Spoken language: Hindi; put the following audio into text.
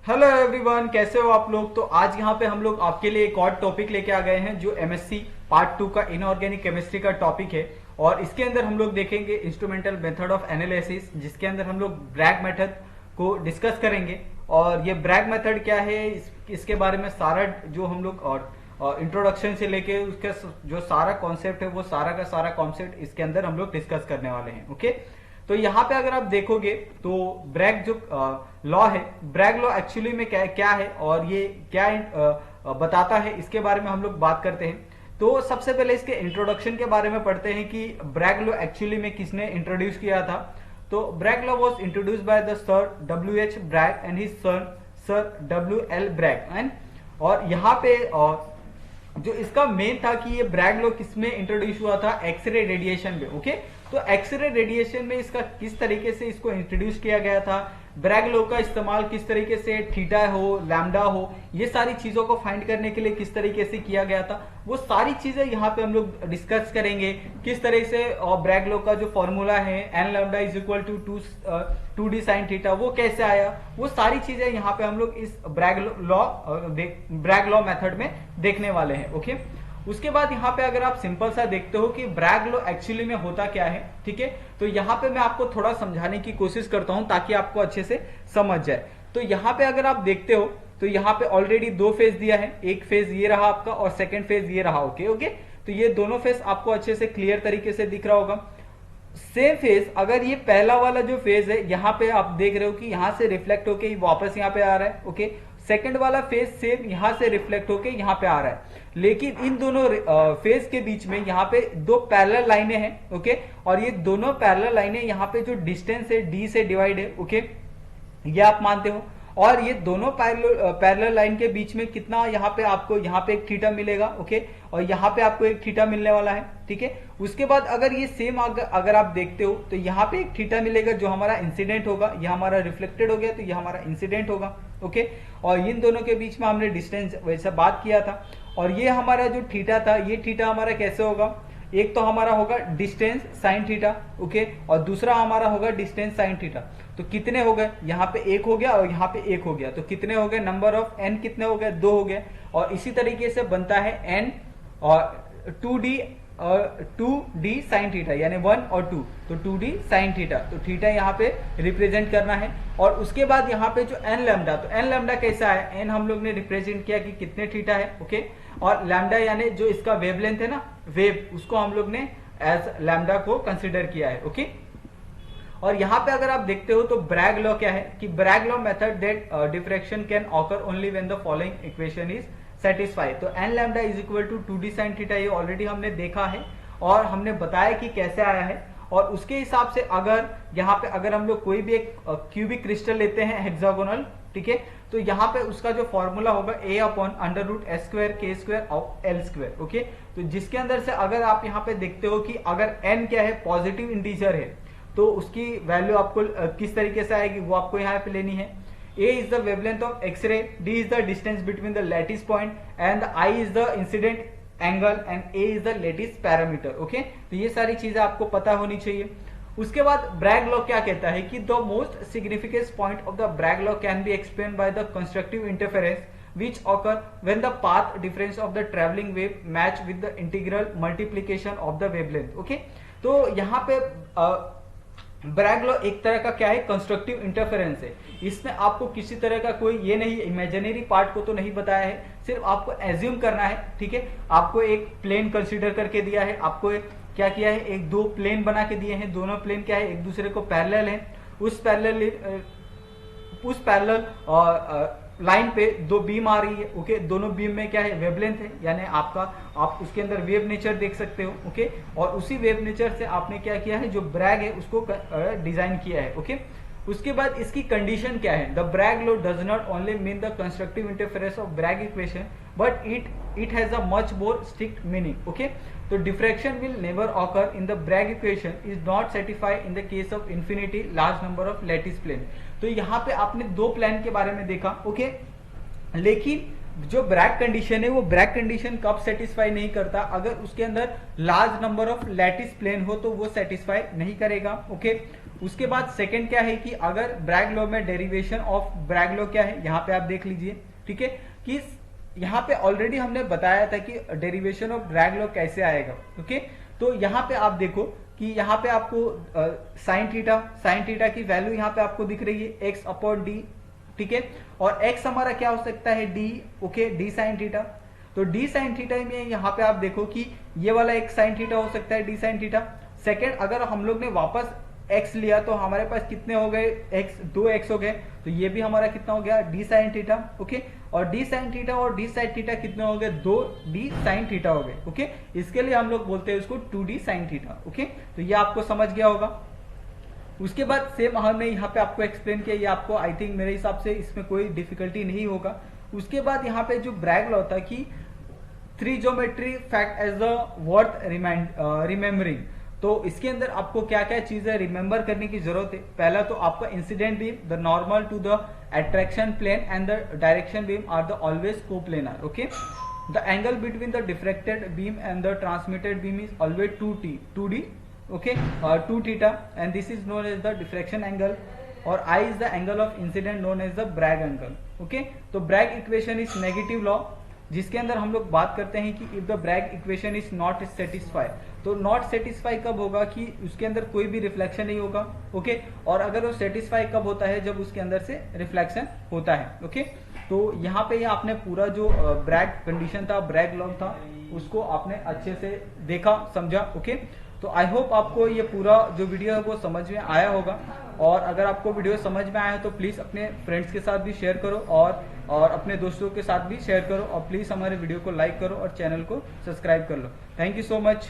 हेलो एवरीवन, कैसे हो आप लोग। तो आज यहाँ पे हम लोग आपके लिए एक और टॉपिक लेके आ गए हैं जो एमएससी पार्ट 2 का इनऑर्गेनिक केमिस्ट्री का टॉपिक है। और इसके अंदर हम लोग देखेंगे इंस्ट्रूमेंटल मेथड ऑफ एनालिसिस, जिसके अंदर हम लोग ब्रैग मेथड को डिस्कस करेंगे। और ये ब्रैग मेथड क्या है, इसके बारे में सारा जो हम लोग और इंट्रोडक्शन से लेके उसका जो सारा कॉन्सेप्ट है वो सारा का सारा कॉन्सेप्ट इसके अंदर हम लोग डिस्कस करने वाले हैं। ओके, तो यहाँ पे अगर आप देखोगे तो ब्रैग जो लॉ है, ब्रैग लॉ एक्चुअली में क्या है और ये क्या बताता है, इसके बारे में हम लोग बात करते हैं। तो सबसे पहले इसके इंट्रोडक्शन के बारे में पढ़ते हैं कि ब्रैग लॉ एक्चुअली में किसने इंट्रोड्यूस किया था। तो Bragg law was introduced by the sir W.H. Bragg and his son sir W.L. Bragg. And और यहाँ पे जो इसका मेन था कि ये ब्रैग लॉ किसमें इंट्रोड्यूस हुआ था, एक्सरे रेडिएशन में। ओके, तो एक्सरे रेडिएशन में इसका किस तरीके से इसको इंट्रोड्यूस किया गया था, ब्रैग लॉ का इस्तेमाल किस तरीके से थीटा हो लैम्डा हो, ये सारी चीजों को फाइंड करने के लिए किस तरीके से किया गया था, वो सारी चीजें यहाँ पे हम लोग डिस्कस करेंगे। किस तरह से ब्रैग लॉ का जो फॉर्मूला है n lambda is equal to 2d sine theta, वो कैसे आया, वो सारी चीजें यहाँ पे हम लोग इस ब्रैग लॉ मेथड में देखने वाले हैं। ओके, उसके बाद यहाँ पे अगर आप सिंपल सा देखते हो कि ब्रैग लॉ एक्चुअली में होता क्या है, ठीक है, तो यहाँ पे मैं आपको थोड़ा समझाने की कोशिश करता हूं ताकि आपको अच्छे से समझ जाए। तो यहाँ पे अगर आप देखते हो तो यहाँ पे ऑलरेडी दो फेज दिया है, एक फेज ये रहा आपका और सेकेंड फेज ये रहा। ओके ओके, तो ये दोनों फेज आपको अच्छे से क्लियर तरीके से दिख रहा होगा। सेम फेज, अगर ये पहला वाला जो फेज है यहाँ पे आप देख रहे हो कि यहाँ से रिफ्लेक्ट होके वापस यहाँ पे आ रहा है। ओके, सेकंड वाला फेज सेम यहाँ से रिफ्लेक्ट होके यहाँ पे आ रहा है, लेकिन इन दोनों फेज के बीच में यहाँ पे दो पैरेलल लाइनें हैं। ओके, और ये दोनों पैरेलल लाइनें यहाँ पे जो डिस्टेंस है d से डिवाइड है। ओके, ये आप मानते हो। और ये दोनों पैरेलल लाइन के बीच में कितना यहाँ पे आपको यहाँ पे एक थीटा मिलेगा। ओके, और यहाँ पे आपको एक थीटा मिलने वाला है। ठीक है, उसके बाद अगर ये सेम अगर आप देखते हो तो यहाँ पे एक थीटा मिलेगा जो हमारा इंसिडेंट होगा, यह हमारा रिफ्लेक्टेड हो गया तो यह हमारा इंसिडेंट होगा। ओके, और इन दोनों के बीच में हमने डिस्टेंस वैसा बात किया था। और ये हमारा जो थीटा था, ये थीटा हमारा कैसे होगा, एक तो हमारा होगा डिस्टेंस साइन थीटा। ओके, और दूसरा हमारा होगा डिस्टेंस साइन थीटा। तो कितने हो गए, यहाँ पे एक हो गया और यहाँ पे एक हो गया, तो कितने हो गए, नंबर ऑफ एन कितने हो गए, 2 हो गए। और इसी तरीके से बनता है एन और 2d साइन थीटा, यानी 1 और 2, तो 2d साइन थीटा, तो थीटा यहाँ पे रिप्रेजेंट करना है। और उसके बाद यहाँ पे जो एन लैम्डा, तो एन लैम्डा कैसा है, एन हम लोग ने रिप्रेजेंट किया कि कितने थीटा है। ओके, और लैम्डा यानी जो इसका वेवलेंथ है ना, वेव, उसको हम लोग ने एज लैम्डा को कंसिडर किया है। ओके, और यहाँ पे अगर आप देखते हो तो ब्रैग लॉ क्या है कि Bragg law method that diffraction can occur only when the following equation is satisfy. तो n lambda is equal to 2d sine theta, ये ऑलरेडी हमने देखा है और हमने बताया कि कैसे आया है। और उसके हिसाब से अगर यहाँ पे अगर हम लोग कोई भी एक क्यूबिक क्रिस्टल लेते हैं हेक्सागोनल, ठीक है, तो यहाँ पे उसका जो फॉर्मूला होगा a upon under root s square k square of l square. Okay, तो जिसके अंदर से अगर आप यहाँ पे देखते हो कि अगर n क्या है, पॉजिटिव इंटीजर है, तो उसकी वैल्यू आपको किस तरीके से आएगी वो आपको यहाँ पे लेनी है। a is the wavelength of X-ray, d is the distance between the lattice point and I is the incident angle and a is the lattice parameter। Okay, तो ये सारी चीजें आपको पता होनी चाहिए। उसके बाद ब्रैग लॉ क्या कहता है कि the most significant point of the Bragg law can be explain by the constructive interference which occur when the path difference of the traveling wave match with the integral multiplication of the wavelength। Okay, तो यहाँ पे ब्रैग लॉ एक तरह का क्या है, कंस्ट्रक्टिव इंटरफेरेंस है। इसमें आपको किसी तरह का कोई ये नहीं, इमेजिनरी पार्ट को तो नहीं बताया है, सिर्फ आपको एज्यूम करना है। ठीक है, आपको एक प्लेन कंसीडर करके दिया है, आपको क्या किया है, एक दो प्लेन बना के दिए हैं, दोनों प्लेन क्या है, एक दूसरे को पैरेलल है। उस पैरेलल लाइन पे दो बीम आ रही है। ओके, दोनों बीम में क्या है, वेवलेंथ है, यानी आप उसके अंदर वेव नेचर देख सकते हो। ओके, और उसी वेव नेचर से आपने क्या किया है, जो ब्रैग है उसको डिजाइन किया है। ओके, उसके बाद इसकी कंडीशन क्या है, the Bragg law does not only mean the constructive interference of Bragg equation but it has a much more strict meaning. Okay, तो diffraction will never occur in the Bragg equation is not satisfied in the case of infinity large number of lattice plane. तो यहाँ पे आपने दो प्लेन के बारे में देखा। ओके, लेकिन जो ब्रैग कंडीशन है वो ब्रैग कंडीशन कब सेटिस्फाई नहीं करता, अगर उसके अंदर large number of lattice plane हो तो वो सेटिस्फाई नहीं करेगा। ओके, उसके बाद सेकंड क्या है कि अगर ब्रैग लॉ में डेरिवेशन ऑफ ब्रैग लॉ क्या है, यहाँ पे आप देख लीजिए, ठीक है, कि यहाँ पे ऑलरेडी हमने बताया था कि डेरिवेशन ऑफ ब्रैग लॉ कैसे आएगा। ओके, तो यहाँ पे आप देखो कि यहाँ पे आपको साइन थीटा की वैल्यू यहाँ पे आपको दिख रही है x अपॉन डी, ठीक है, और x हमारा क्या हो सकता है d, okay, d sine theta. तो d साइन थीटा में यहाँ पे आप देखो कि ये वाला एक साइन थीटा हो सकता है, d साइन थीटा। सेकेंड, अगर हम लोग ने वापस x लिया तो हमारे पास कितने हो गए, दो x हो गए, तो ये भी हमारा कितना हो गया, d साइन थीटा। ओके, और d साइन थीटा और d साइन थीटा कितने हो गए, 2d साइन थीटा हो गए। ओके, इसके लिए हम लोग बोलते हैं इसको 2d साइन थीटा। ओके, तो ये आपको समझ गया होगा। उसके बाद सेम हमने यहाँ पे आपको एक्सप्लेन किया, ये आपको आई थिंक मेरे हिसाब से इसमें कोई डिफिकल्टी नहीं होगा। उसके बाद यहाँ पे जो ब्रैग लॉ था कि 3 geometry fact as the worth remembering, तो इसके अंदर आपको क्या क्या चीजें रिमेंबर करने की जरूरत है। पहला तो आपका incident beam, the normal to the attraction plane and the direction beam are the always coplanar. Okay, the angle between the diffracted beam and the transmitted beam is always 2d, okay, 2 theta, and this is known as the diffraction angle, और I is the angle of incident known as the Bragg angle. okay, तो Bragg equation is negative law, जिसके अंदर हम लोग बात करते हैं कि if the Bragg equation is not satisfied, तो not satisfy कब होगा कि उसके अंदर कोई भी रिफ्लेक्शन नहीं होगा। ओके, और अगर वो satisfy कब होता है, जब उसके अंदर से रिफ्लेक्शन होता है। ओके, तो यहाँ पे आपने पूरा जो ब्रैग कंडीशन था, ब्रैग लॉ था, उसको आपने अच्छे से देखा, समझा। ओके, तो आई होप आपको ये पूरा जो वीडियो है वो समझ में आया होगा, और अगर आपको वीडियो समझ में आया है तो प्लीज अपने फ्रेंड्स के साथ भी शेयर करो, और अपने दोस्तों के साथ भी शेयर करो, और प्लीज हमारे वीडियो को लाइक करो और चैनल को सब्सक्राइब कर लो। Thank you so much.